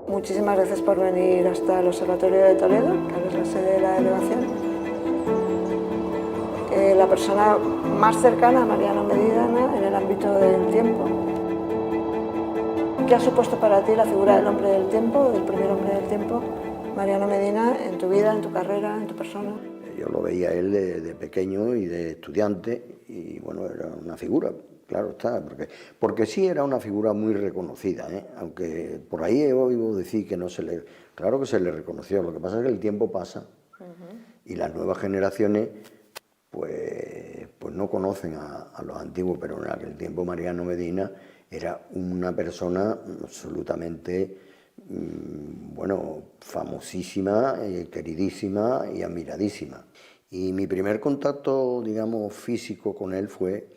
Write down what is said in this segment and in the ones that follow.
Muchísimas gracias por venir hasta el Observatorio de Toledo, que ahora es la sede de la delegación. La persona más cercana a Mariano Medina en el ámbito del tiempo. ¿Qué ha supuesto para ti la figura del hombre del tiempo, del primer hombre del tiempo, Mariano Medina, en tu vida, en tu carrera, en tu persona? Yo lo veía a él de pequeño y de estudiante, y bueno, era una figura, claro está, porque sí era una figura muy reconocida, aunque por ahí he oído decir que no se le... Claro que se le reconoció, lo que pasa es que el tiempo pasa y las nuevas generaciones pues no conocen a los antiguos, pero en aquel tiempo Mariano Medina era una persona absolutamente, bueno, famosísima, queridísima y admiradísima. Y mi primer contacto, digamos, físico con él fue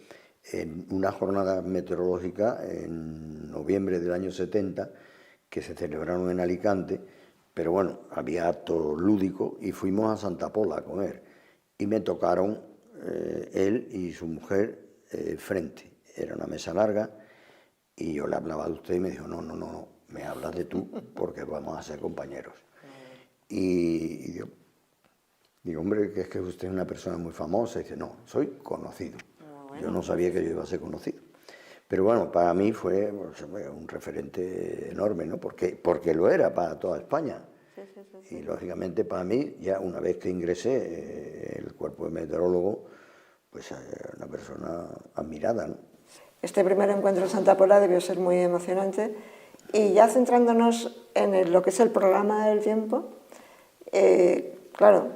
en una jornada meteorológica en noviembre del año 70, que se celebraron en Alicante, pero bueno, había actos lúdicos y fuimos a Santa Pola a comer. Y me tocaron él y su mujer frente. Era una mesa larga y yo le hablaba de usted y me dijo, no, me hablas de tú porque vamos a ser compañeros. Y yo digo, hombre, que es que usted es una persona muy famosa. Y dice, no, soy conocido. Yo no sabía que yo iba a ser conocido. Pero bueno, para mí fue un referente enorme, ¿no? Porque lo era para toda España. Sí. Y lógicamente para mí, ya una vez que ingresé el cuerpo de meteorólogo, pues una persona admirada, ¿no? Este primer encuentro en Santa Pola debió ser muy emocionante. Y ya centrándonos en lo que es el programa del tiempo, claro,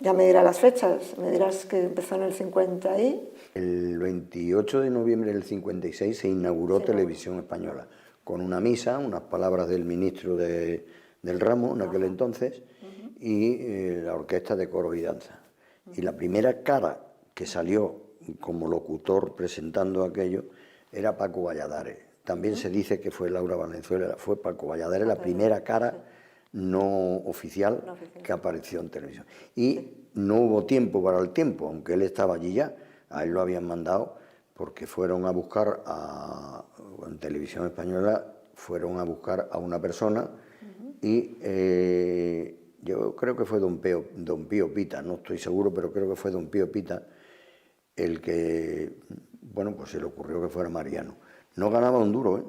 ya me dirás las fechas, me dirás que empezó en el 50 y... El 28 de noviembre del 56 se inauguró Televisión Española, con una misa, unas palabras del ministro del ramo en aquel entonces, y la orquesta de coro y danza. Y la primera cara que salió como locutor presentando aquello era Paco Valladares. También se dice que fue Laura Valenzuela, fue Paco Valladares la primera cara no oficial que apareció en televisión. Y no hubo tiempo para el tiempo, aunque él estaba allí ya, a él lo habían mandado porque fueron a buscar en Televisión Española, fueron a buscar a una persona y yo creo que fue don Pío Pita, no estoy seguro, pero creo que fue don Pío Pita el que, bueno, pues se le ocurrió que fuera Mariano. No ganaba un duro, ¿eh?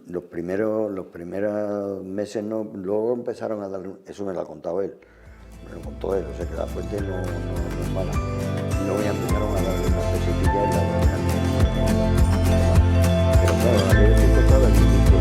Los primeros meses no, luego empezaron a darle, eso me lo ha contado él, me lo contó él, o sea que la fuente no es mala. Y luego ya empezaron a darle una pesitilla y la verdad. Pero claro, aquel tiempo estaba el ministro.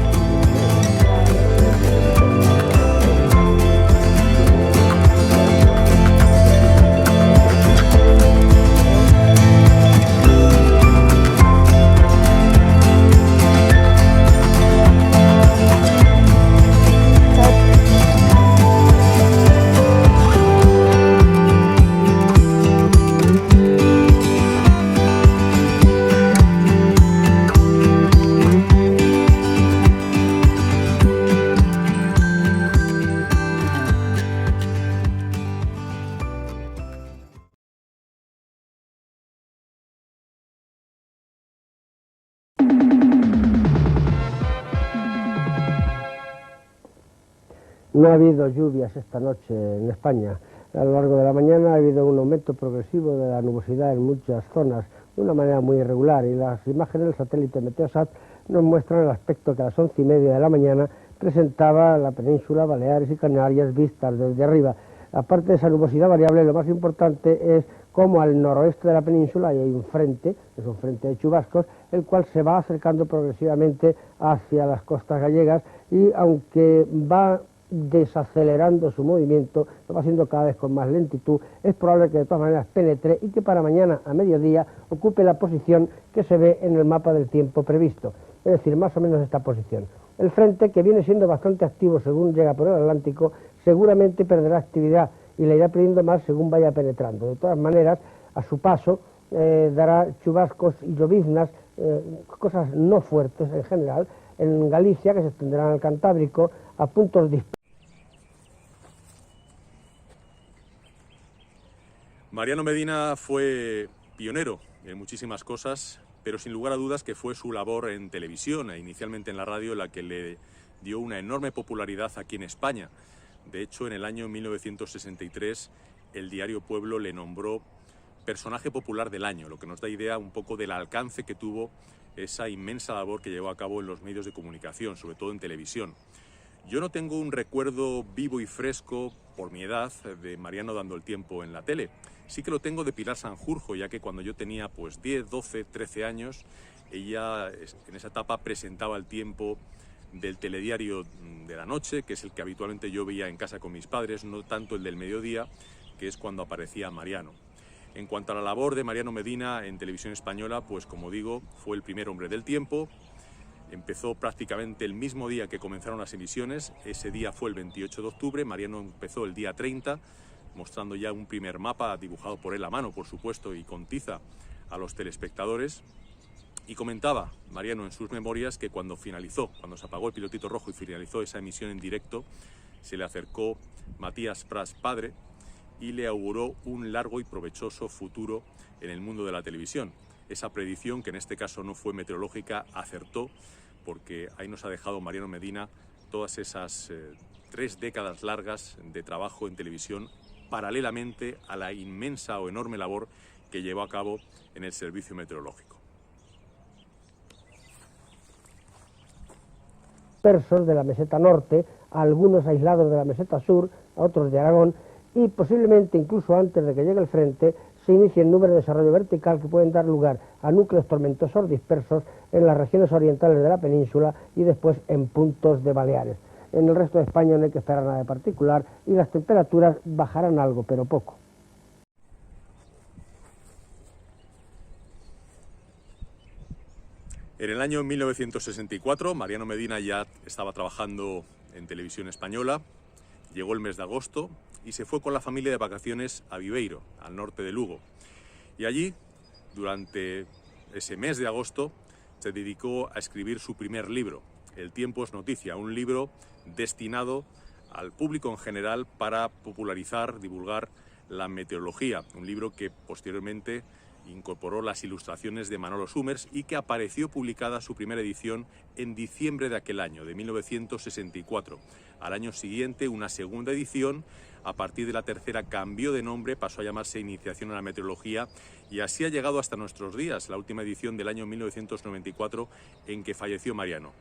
No ha habido lluvias esta noche en España. A lo largo de la mañana ha habido un aumento progresivo de la nubosidad en muchas zonas, de una manera muy irregular, y las imágenes del satélite Meteosat nos muestran el aspecto que a las 11:30 de la mañana presentaba la península, Baleares y Canarias vistas desde arriba. Aparte de esa nubosidad variable, lo más importante es cómo al noroeste de la península hay un frente, es un frente de chubascos, el cual se va acercando progresivamente hacia las costas gallegas y aunque va desacelerando su movimiento, lo va haciendo cada vez con más lentitud, es probable que de todas maneras penetre y que para mañana a mediodía ocupe la posición que se ve en el mapa del tiempo previsto, es decir, más o menos esta posición. El frente, que viene siendo bastante activo según llega por el Atlántico, seguramente perderá actividad y le irá perdiendo más según vaya penetrando. De todas maneras, a su paso dará chubascos y lloviznas, cosas no fuertes en general, en Galicia, que se extenderán al Cantábrico, a puntos dispersos. Mariano Medina fue pionero en muchísimas cosas, pero sin lugar a dudas que fue su labor en televisión e inicialmente en la radio la que le dio una enorme popularidad aquí en España. De hecho, en el año 1963, el diario Pueblo le nombró personaje popular del año, lo que nos da idea un poco del alcance que tuvo esa inmensa labor que llevó a cabo en los medios de comunicación, sobre todo en televisión. Yo no tengo un recuerdo vivo y fresco, por mi edad, de Mariano dando el tiempo en la tele. Sí que lo tengo de Pilar Sanjurjo, ya que cuando yo tenía pues 10, 12, 13 años, ella en esa etapa presentaba el tiempo del telediario de la noche, que es el que habitualmente yo veía en casa con mis padres, no tanto el del mediodía, que es cuando aparecía Mariano. En cuanto a la labor de Mariano Medina en televisión española, pues como digo, fue el primer hombre del tiempo. Empezó prácticamente el mismo día que comenzaron las emisiones, ese día fue el 28 de octubre, Mariano empezó el día 30, mostrando ya un primer mapa dibujado por él a mano, por supuesto, y con tiza a los telespectadores. Y comentaba Mariano en sus memorias que cuando se apagó el pilotito rojo y finalizó esa emisión en directo, se le acercó Matías Prats padre y le auguró un largo y provechoso futuro en el mundo de la televisión. Esa predicción, que en este caso no fue meteorológica, acertó, porque ahí nos ha dejado Mariano Medina todas esas 3 décadas largas de trabajo en televisión, paralelamente a la inmensa o enorme labor que llevó a cabo en el servicio meteorológico. Dispersos de la meseta norte, a algunos aislados de la meseta sur, a otros de Aragón, y posiblemente incluso antes de que llegue el frente se inicien nubes de desarrollo vertical que pueden dar lugar a núcleos tormentosos dispersos en las regiones orientales de la península y después en puntos de Baleares. En el resto de España no hay que esperar nada de particular y las temperaturas bajarán algo, pero poco. En el año 1964, Mariano Medina ya estaba trabajando en televisión española, llegó el mes de agosto y se fue con la familia de vacaciones a Viveiro, al norte de Lugo. Y allí, durante ese mes de agosto, se dedicó a escribir su primer libro, El tiempo es noticia, un libro destinado al público en general para popularizar, divulgar la meteorología, un libro que posteriormente incorporó las ilustraciones de Manolo Summers y que apareció publicada su primera edición en diciembre de aquel año, de 1964. Al año siguiente, una segunda edición. A partir de la tercera cambió de nombre, pasó a llamarse Iniciación a la Meteorología y así ha llegado hasta nuestros días, la última edición del año 1994 en que falleció Mariano.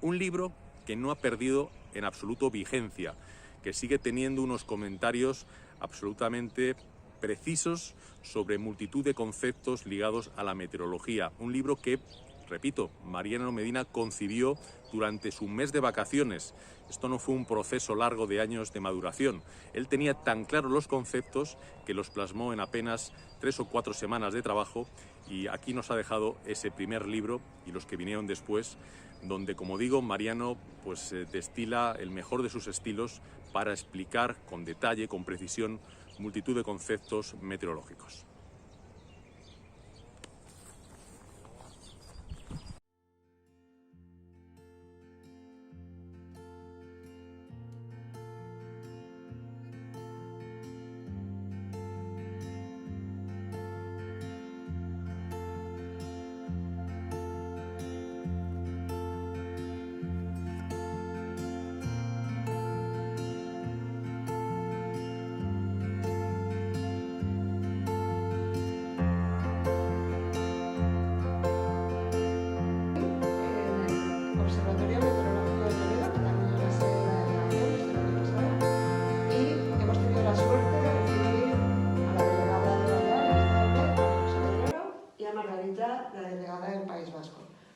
Un libro que no ha perdido en absoluto vigencia, que sigue teniendo unos comentarios absolutamente precisos sobre multitud de conceptos ligados a la meteorología. Un libro que, repito, Mariano Medina concibió durante su mes de vacaciones. Esto no fue un proceso largo de años de maduración. Él tenía tan claros los conceptos que los plasmó en apenas 3 o 4 semanas de trabajo y aquí nos ha dejado ese primer libro y los que vinieron después, donde, como digo, Mariano pues destila el mejor de sus estilos para explicar con detalle, con precisión, multitud de conceptos meteorológicos.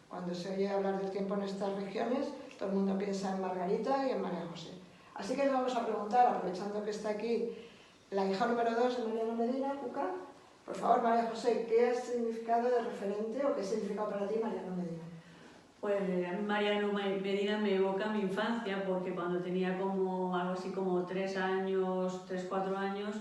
Cuando se oye hablar del tiempo en estas regiones, todo el mundo piensa en Margarita y en María José. Así que vamos a preguntar, aprovechando que está aquí la hija número 2 de Mariano Medina, Cuca, por favor, María José, ¿qué significado de referente o qué significa para ti Mariano Medina? Pues Mariano Medina me evoca mi infancia, porque cuando tenía algo así como 3 años, 3-4 años,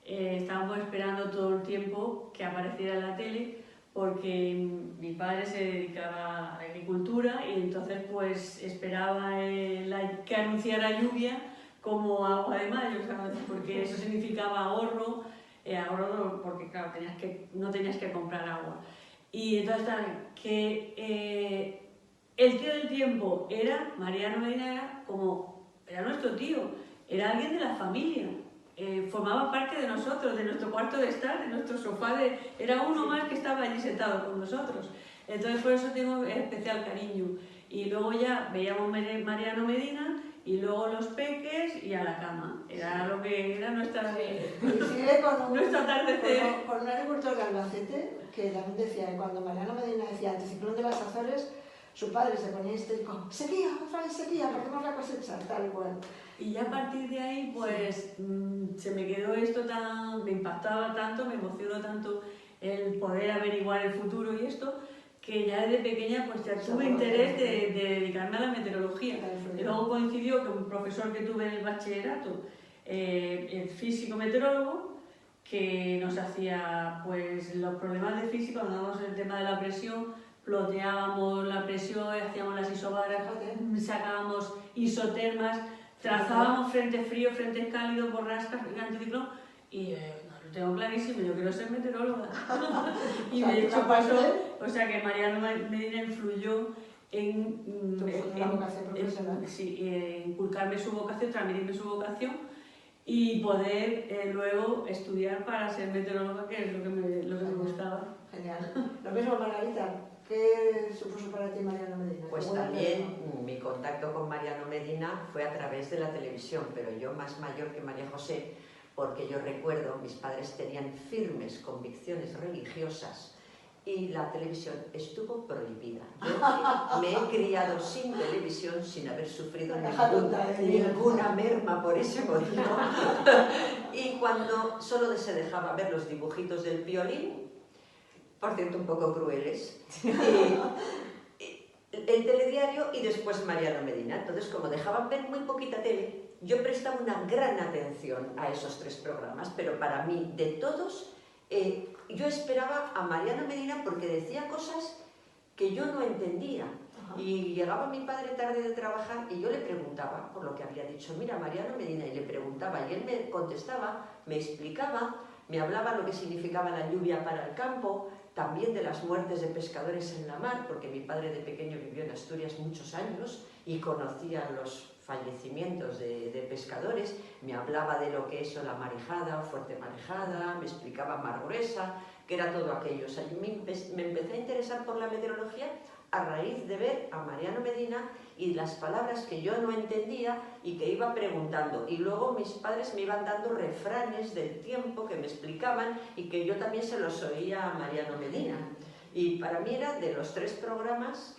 estábamos esperando todo el tiempo que apareciera en la tele, porque mi padre se dedicaba a la agricultura y entonces pues esperaba que anunciara lluvia como agua de mayo, ¿sabes? Porque eso significaba ahorro porque claro, no tenías que comprar agua. Y entonces que El tío del tiempo era, Mariano Medina era nuestro tío, era alguien de la familia, formaba parte de nosotros, de nuestro cuarto de estar, de nuestro sofá, era uno más que estaba allí sentado con nosotros. Entonces por eso tengo especial cariño. Y luego ya veíamos Mariano Medina y luego los peques y a la cama. Era lo que era nuestra Coincide nuestro atardecer. con un agricultor de Albacete que también decía que cuando Mariano Medina decía anticiclón de las Azores, su padre se ponía histérico, sequía, otra vez sequía, perdemos la cosecha, tal cual. Y ya a partir de ahí, pues se me quedó esto me impactaba tanto, me emocionó tanto el poder averiguar el futuro y esto, que ya desde pequeña pues ya tuve interés de dedicarme a la meteorología. Y luego coincidió que un profesor que tuve en el bachillerato, el físico meteorólogo, que nos hacía pues los problemas de física, cuando dábamos el tema de la presión, ploteábamos la presión, hacíamos las isobaras, sacábamos isotermas, trazábamos frentes fríos, frentes cálidos, borrascas, anticiclón, y lo tengo clarísimo, yo quiero ser meteoróloga. Y de hecho pasó, o sea que Mariano Medina influyó en inculcarme su vocación, transmitirme su vocación y poder luego estudiar para ser meteoróloga, que es lo que me gustaba. Genial. Lo mismo, Margarita, ¿qué supuso para ti Mariano Medina? Pues también mi contacto con Mariano Medina fue a través de la televisión, pero yo más mayor que María José, porque yo recuerdo, mis padres tenían firmes convicciones religiosas y la televisión estuvo prohibida. Yo me he criado sin televisión, sin haber sufrido ninguna merma por ese motivo. Y cuando solo se dejaba ver los dibujitos del Piolín, por cierto un poco crueles, el telediario y después Mariano Medina. Entonces, como dejaban ver muy poquita tele, yo prestaba una gran atención a esos tres programas, pero para mí, de todos, yo esperaba a Mariano Medina porque decía cosas que yo no entendía. Y llegaba mi padre tarde de trabajar y yo le preguntaba por lo que había dicho, mira, Mariano Medina, y le preguntaba, y él me contestaba, me explicaba, me hablaba lo que significaba la lluvia para el campo, también de las muertes de pescadores en la mar, porque mi padre de pequeño vivió en Asturias muchos años y conocía los fallecimientos de pescadores, me hablaba de lo que es la marejada o fuerte marejada, me explicaba mar gruesa, que era todo aquello. O sea, yo me empecé a interesar por la meteorología a raíz de ver a Mariano Medina y las palabras que yo no entendía y que iba preguntando. Y luego mis padres me iban dando refranes del tiempo que me explicaban y que yo también se los oía a Mariano Medina. Y para mí era de los tres programas,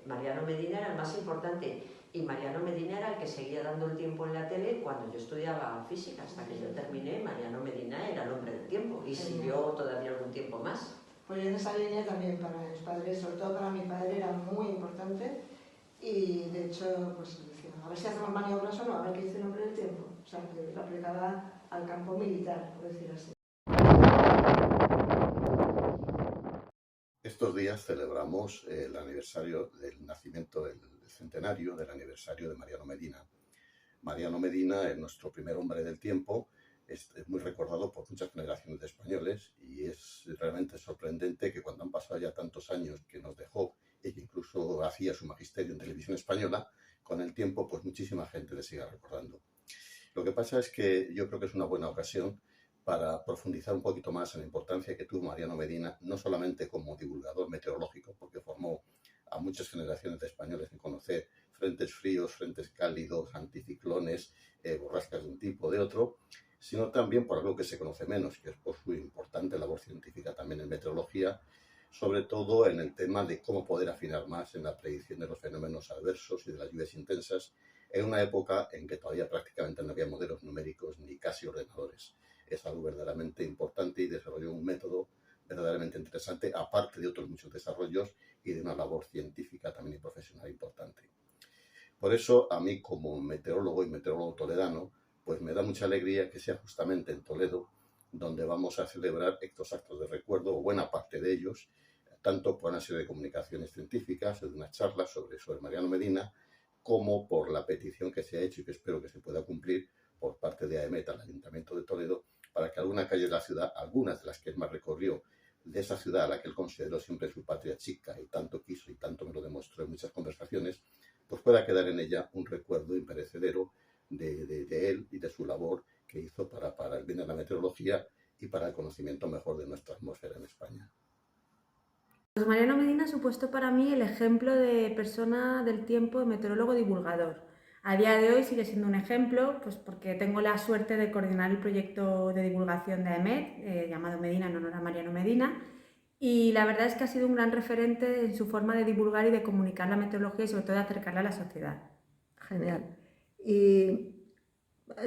Mariano Medina era el más importante. Y Mariano Medina era el que seguía dando el tiempo en la tele cuando yo estudiaba física. Hasta que yo terminé, Mariano Medina era el hombre del tiempo y siguió todavía algún tiempo más. Pues en esa línea también para mis padres, sobre todo para mi padre, era muy importante y de hecho, pues decía, a ver si hacemos maniobras o no, a ver qué dice el hombre del tiempo. O sea, que lo aplicaba al campo militar, por decir así. Estos días celebramos el aniversario del nacimiento, el centenario del aniversario de Mariano Medina. Mariano Medina es nuestro primer hombre del tiempo, es muy recordado por muchas generaciones de españoles y es realmente sorprendente que cuando han pasado ya tantos años que nos dejó y que incluso hacía su magisterio en televisión española, con el tiempo pues muchísima gente le siga recordando. Lo que pasa es que yo creo que es una buena ocasión para profundizar un poquito más en la importancia que tuvo Mariano Medina, no solamente como divulgador meteorológico, porque formó a muchas generaciones de españoles en conocer frentes fríos, frentes cálidos, anticiclones, borrascas de un tipo o de otro, sino también por algo que se conoce menos, que es por su importante labor científica también en meteorología, sobre todo en el tema de cómo poder afinar más en la predicción de los fenómenos adversos y de las lluvias intensas, en una época en que todavía prácticamente no había modelos numéricos ni casi ordenadores. Es algo verdaderamente importante y desarrolló un método verdaderamente interesante, aparte de otros muchos desarrollos y de una labor científica también y profesional importante. Por eso, a mí como meteorólogo y meteorólogo toledano, pues me da mucha alegría que sea justamente en Toledo donde vamos a celebrar estos actos de recuerdo, o buena parte de ellos, tanto por una serie de comunicaciones científicas, de unas charlas sobre Mariano Medina, como por la petición que se ha hecho y que espero que se pueda cumplir por parte de AEMET al Ayuntamiento de Toledo, para que alguna calle de la ciudad, algunas de las que él más recorrió, de esa ciudad a la que él consideró siempre su patria chica y tanto quiso y tanto me lo demostró en muchas conversaciones, pues pueda quedar en ella un recuerdo imperecedero de él y de su labor que hizo para el bien de la meteorología y para el conocimiento mejor de nuestra atmósfera en España. Pues Mariano Medina ha supuesto para mí el ejemplo de persona del tiempo, de meteorólogo divulgador. A día de hoy sigue siendo un ejemplo, pues porque tengo la suerte de coordinar el proyecto de divulgación de AEMET, llamado Medina en honor a Mariano Medina, y la verdad es que ha sido un gran referente en su forma de divulgar y de comunicar la meteorología y sobre todo de acercarla a la sociedad. Genial. ¿Y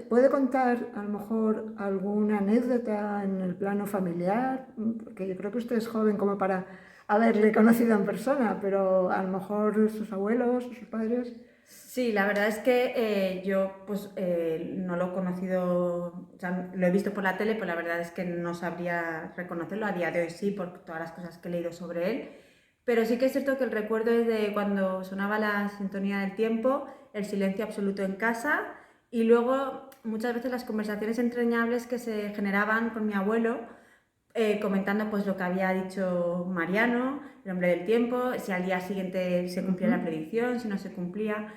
puede contar a lo mejor alguna anécdota en el plano familiar? Porque yo creo que usted es joven como para haberle conocido en persona, pero a lo mejor sus abuelos o sus padres. Sí, la verdad es que yo pues no lo he conocido, o sea, lo he visto por la tele, pero la verdad es que no sabría reconocerlo. A día de hoy sí, por todas las cosas que he leído sobre él. Pero sí que es cierto que el recuerdo es de cuando sonaba la sintonía del tiempo, el silencio absoluto en casa y luego muchas veces las conversaciones entrañables que se generaban con mi abuelo, comentando pues lo que había dicho Mariano, el hombre del tiempo, si al día siguiente se cumplía la predicción, si no se cumplía.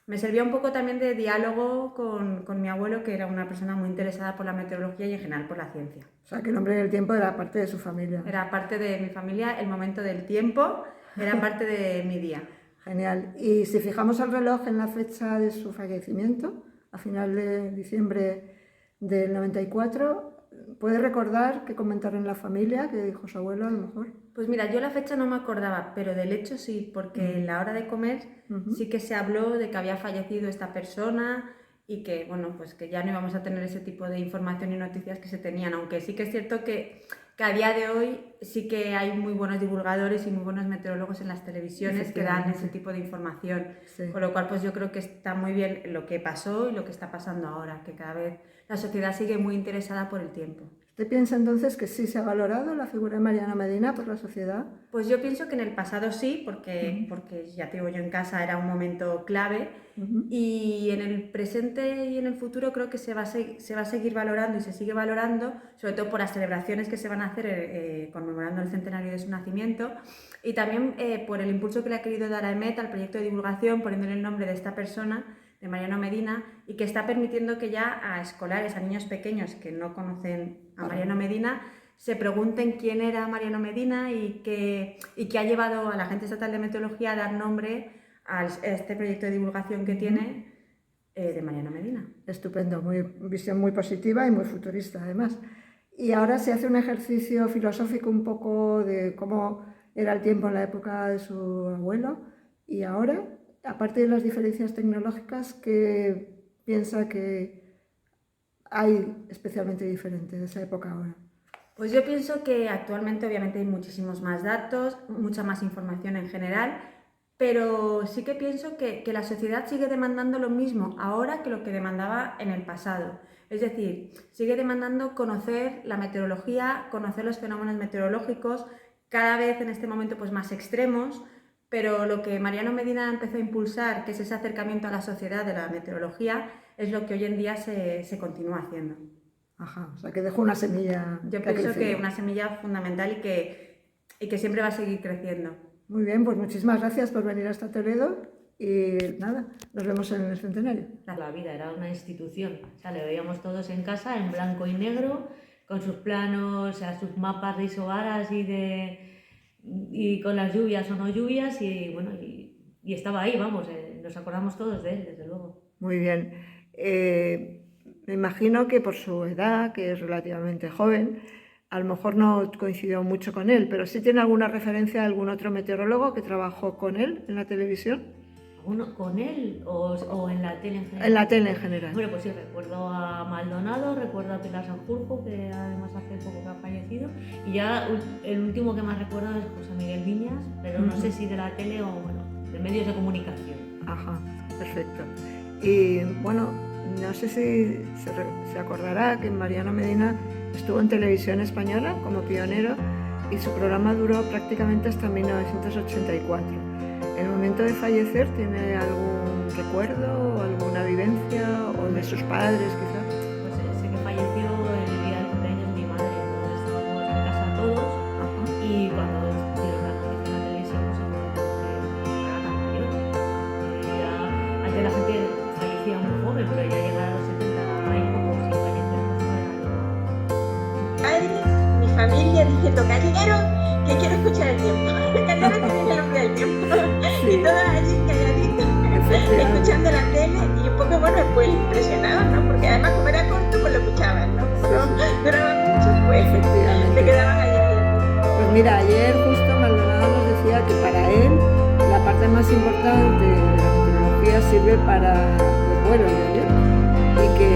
Me servía un poco también de diálogo con mi abuelo, que era una persona muy interesada por la meteorología y en general por la ciencia. O sea, que el hombre del tiempo era parte de su familia. Era parte de mi familia, el momento del tiempo era parte de mi día. Genial. Y si fijamos el reloj en la fecha de su fallecimiento, a final de diciembre del 94, ¿puede recordar qué comentaron en la familia, qué dijo su abuelo a lo mejor? Pues mira, yo la fecha no me acordaba, pero del hecho sí, porque en la hora de comer sí que se habló de que había fallecido esta persona y que, bueno, pues que ya no íbamos a tener ese tipo de información y noticias que se tenían, aunque sí que es cierto que a día de hoy sí que hay muy buenos divulgadores y muy buenos meteorólogos en las televisiones que dan ese tipo de información, Sí. con lo cual pues yo creo que está muy bien lo que pasó y lo que está pasando ahora, que cada vez la sociedad sigue muy interesada por el tiempo. ¿Usted piensa entonces que sí se ha valorado la figura de Mariano Medina por la sociedad? Pues yo pienso que en el pasado sí, porque ya te digo, yo en casa era un momento clave y en el presente y en el futuro creo que se va a seguir valorando y se sigue valorando, sobre todo por las celebraciones que se van a hacer conmemorando el centenario de su nacimiento y también por el impulso que le ha querido dar a AEMET al proyecto de divulgación, poniéndole el nombre de esta persona, de Mariano Medina, y que está permitiendo que ya a escolares, a niños pequeños que no conocen a Mariano Medina, se pregunten quién era Mariano Medina y que ha llevado a la Agencia Estatal de Meteorología a dar nombre a este proyecto de divulgación que tiene de Mariano Medina. Estupendo, visión muy positiva y muy futurista además. Y ahora se hace un ejercicio filosófico un poco de cómo era el tiempo en la época de su abuelo y ahora, aparte de las diferencias tecnológicas, ¿qué piensa que hay especialmente diferente de esa época ahora? Pues yo pienso que actualmente obviamente hay muchísimos más datos, mucha más información en general, pero sí que pienso que la sociedad sigue demandando lo mismo ahora que lo que demandaba en el pasado. Es decir, sigue demandando conocer la meteorología, conocer los fenómenos meteorológicos, cada vez en este momento pues más extremos, pero lo que Mariano Medina empezó a impulsar, que es ese acercamiento a la sociedad de la meteorología, es lo que hoy en día se continúa haciendo. Ajá, o sea que dejó una semilla. Yo pienso que una semilla fundamental y que siempre va a seguir creciendo. Muy bien, pues muchísimas gracias por venir hasta Toledo y nada, nos vemos en el centenario. La vida era una institución, o sea, le veíamos todos en casa en blanco y negro, con sus planos, o sea, sus mapas de isobaras y con las lluvias o no lluvias y bueno, y estaba ahí, vamos, nos acordamos todos de él, desde luego. Muy bien. Me imagino que por su edad, que es relativamente joven, a lo mejor no coincidió mucho con él, pero sí tiene alguna referencia a algún otro meteorólogo que trabajó con él en la televisión. ¿Con él o en la tele en general? En la tele en general. Bueno, pues sí, recuerdo a Maldonado, recuerdo a Pilar Sanjurjo, que además hace poco que ha fallecido, y ya el último que más recuerdo es José Miguel Viñas, pero no sé si de la tele o bueno, de medios de comunicación. Ajá, perfecto. Y bueno, no sé si se acordará que Mariano Medina estuvo en televisión española como pionero y su programa duró prácticamente hasta 1984. ¿En el momento de fallecer tiene algún recuerdo o alguna vivencia o de sus padres quizás? Pues sé que falleció el día del cumpleaños de mi madre, entonces estábamos en casa todos diciendo, Callero, que quiero escuchar el tiempo. Callero, que tiene el hombre del tiempo. Sí. Y todos allí calladitos, escuchando la tele y un poco, bueno, pues impresionados, ¿no? Porque además como era corto, pues lo escuchaban, ¿no? Como no duraba mucho, pues se quedaban allí. Pues mira, ayer justo Maldonado nos decía que para él la parte más importante de la meteorología sirve para los vuelos de avión y que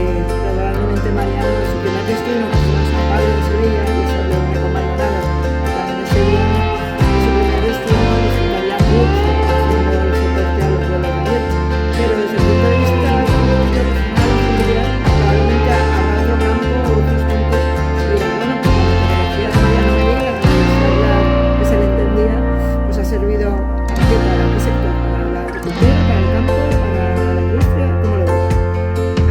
probablemente mañana su primer destino, que es San Pablo de Sevilla, y eso lo único Maldonado, también es Sevilla, su primer destino disfrutaría mucho haciendo el soporte a los vuelos de avión. Pero desde el punto de vista profesional o familiar, probablemente habrá otro campo o otros campos que digan, bueno, pues la meteorología de Mariano Medina, que se le entendía, pues ha servido ¿para qué sector? ¿Para la agricultura, para el campo, para la industria? ¿Cómo lo ves?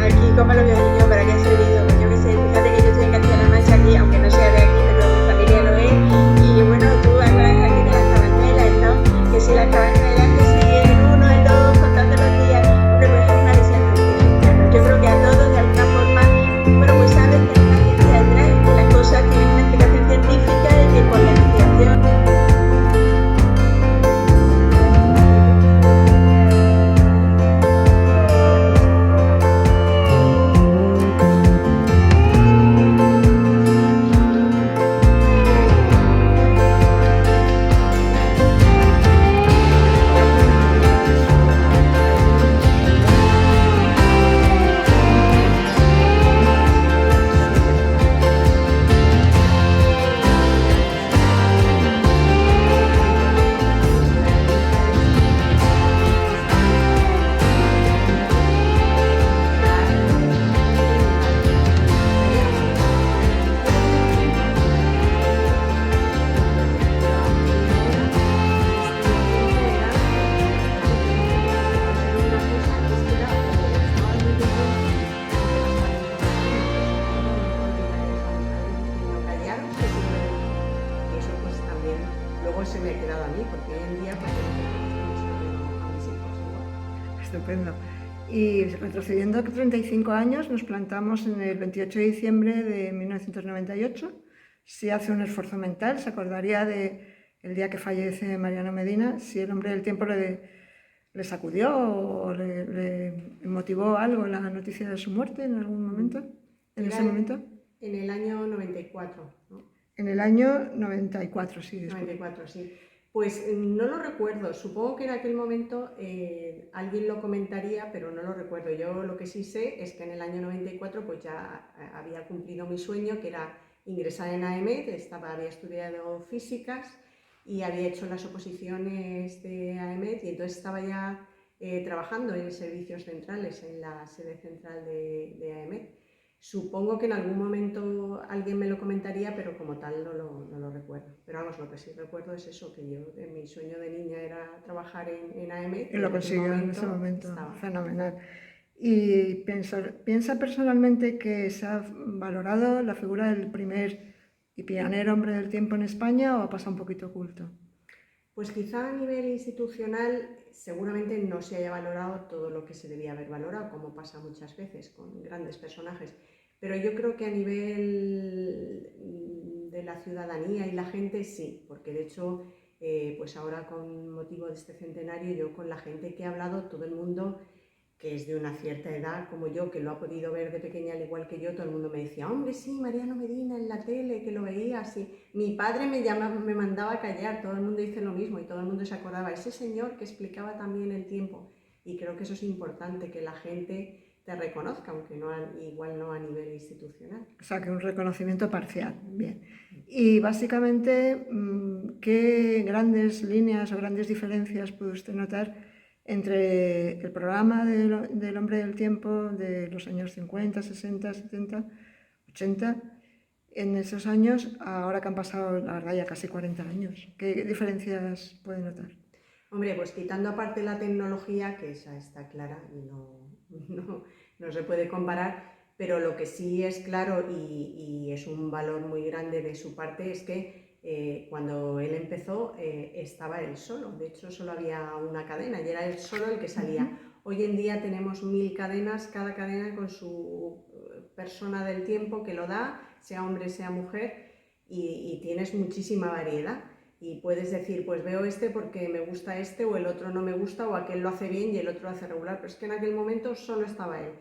Aquí, ¿cómo lo veo yo? ¿Para qué ha servido? Pues yo qué sé, fíjate que yo estoy en Castilla-La Mancha aquí, aunque no sea de aquí, pero mi familia lo es. Y bueno, tú hablas aquí de las cabañuelas, ¿no? Que si las cabañuelas, que si el 1, el 2, contando los días, hombre, pues es una visión de bueno, yo creo que a todos de alguna forma, bueno, pues saben que hay una ciencia detrás, que las cosas tienen una explicación científica y que con la investigación. Se me ha quedado a mí, porque hoy en día pues, a mis hijos, ¿no? Estupendo. Y retrocediendo 35 años, nos plantamos en el 28 de diciembre de 1998. Si hace un esfuerzo mental, se acordaría del día que fallece Mariano Medina, si el hombre del tiempo le sacudió o le motivó algo la noticia de su muerte en algún momento, en ese momento. En el año 94, ¿no? En el año 94, sí. 94, sí. Pues no lo recuerdo, supongo que en aquel momento alguien lo comentaría, pero no lo recuerdo. Yo lo que sí sé es que en el año 94 pues ya había cumplido mi sueño, que era ingresar en AEMET, había estudiado físicas y había hecho las oposiciones de AEMET y entonces estaba ya trabajando en servicios centrales, en la sede central de AEMET. Supongo que en algún momento alguien me lo comentaría, pero como tal no lo recuerdo. Pero vamos, lo que sí recuerdo es eso, que yo, mi sueño de niña era trabajar en AEMET. Y lo consiguió en ese momento, fenomenal. ¿Y piensa personalmente que se ha valorado la figura del primer y pionero hombre del tiempo en España o ha pasado un poquito oculto? Pues quizá a nivel institucional seguramente no se haya valorado todo lo que se debía haber valorado, como pasa muchas veces con grandes personajes. Pero yo creo que a nivel de la ciudadanía y la gente sí, porque de hecho, pues ahora con motivo de este centenario, yo con la gente que he hablado, todo el mundo que es de una cierta edad como yo, que lo ha podido ver de pequeña al igual que yo, todo el mundo me decía, hombre, sí, Mariano Medina en la tele, que lo veía así. Mi padre me mandaba a callar, todo el mundo dice lo mismo y todo el mundo se acordaba, ese señor que explicaba también el tiempo. Y creo que eso es importante, que la gente te reconozca, aunque no igual no a nivel institucional. O sea, que un reconocimiento parcial, bien. Y básicamente, ¿qué grandes líneas o grandes diferencias puede usted notar entre el programa del hombre del tiempo de los años 50, 60, 70, 80, en esos años, ahora que han pasado, la verdad, ya casi 40 años? ¿Qué diferencias puede notar? Hombre, pues quitando aparte la tecnología, que esa está clara y no se puede comparar, pero lo que sí es claro y es un valor muy grande de su parte es que cuando él empezó estaba él solo, de hecho solo había una cadena y era él solo el que salía. Hoy en día tenemos 1000 cadenas, cada cadena con su persona del tiempo que lo da, sea hombre, sea mujer, y tienes muchísima variedad. Y puedes decir, pues veo este porque me gusta este, o el otro no me gusta, o aquel lo hace bien y el otro lo hace regular, pero es que en aquel momento solo estaba él.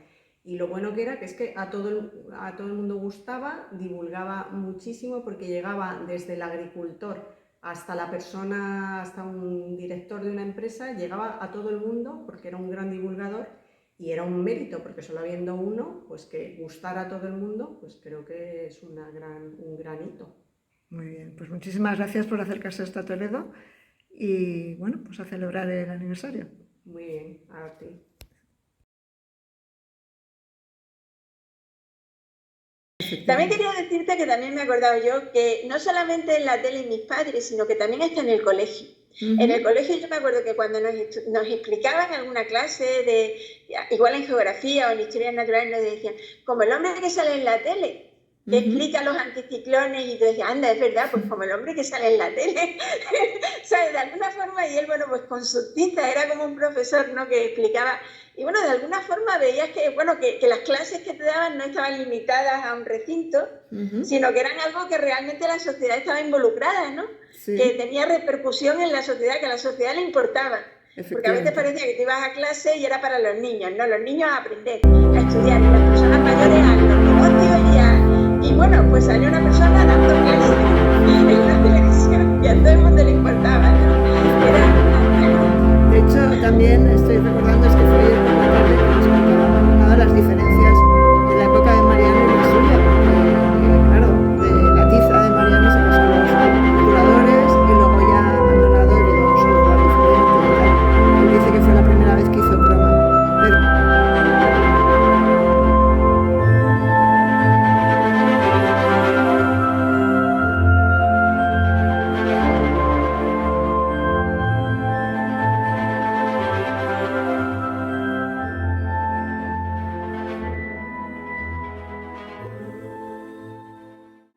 Y lo bueno que era que es que a todo el mundo gustaba, divulgaba muchísimo, porque llegaba desde el agricultor hasta la persona, hasta un director de una empresa, llegaba a todo el mundo porque era un gran divulgador y era un mérito, porque solo habiendo uno, pues que gustara a todo el mundo, pues creo que es un gran hito. Muy bien, pues muchísimas gracias por acercarse hasta Toledo y bueno, pues a celebrar el aniversario. Muy bien, a ti. También quería decirte que también me he acordado yo que no solamente en la tele mis padres, sino que también está en el colegio. En el colegio yo me acuerdo que cuando nos explicaban alguna clase, igual en geografía o en historias naturales, nos decían, como el hombre que sale en la tele, que explica los anticiclones, y tú decías, anda, es verdad, pues como el hombre que sale en la tele, ¿sabes? De alguna forma, y él, bueno, pues con sus tintas, era como un profesor, ¿no?, que explicaba, y bueno, de alguna forma veías que, bueno, que las clases que te daban no estaban limitadas a un recinto, sino que eran algo que realmente la sociedad estaba involucrada, ¿no? Sí. Que tenía repercusión en la sociedad, que a la sociedad le importaba. Porque a veces parecía que te ibas a clase y era para los niños, ¿no? Los niños a aprender, a estudiar, y las personas mayores a los negocios y bueno, pues salió una persona dando clases en una televisión y a todo el mundo le importaba, ¿no? De hecho, también estoy recordando, es que fue ayer por la tarde,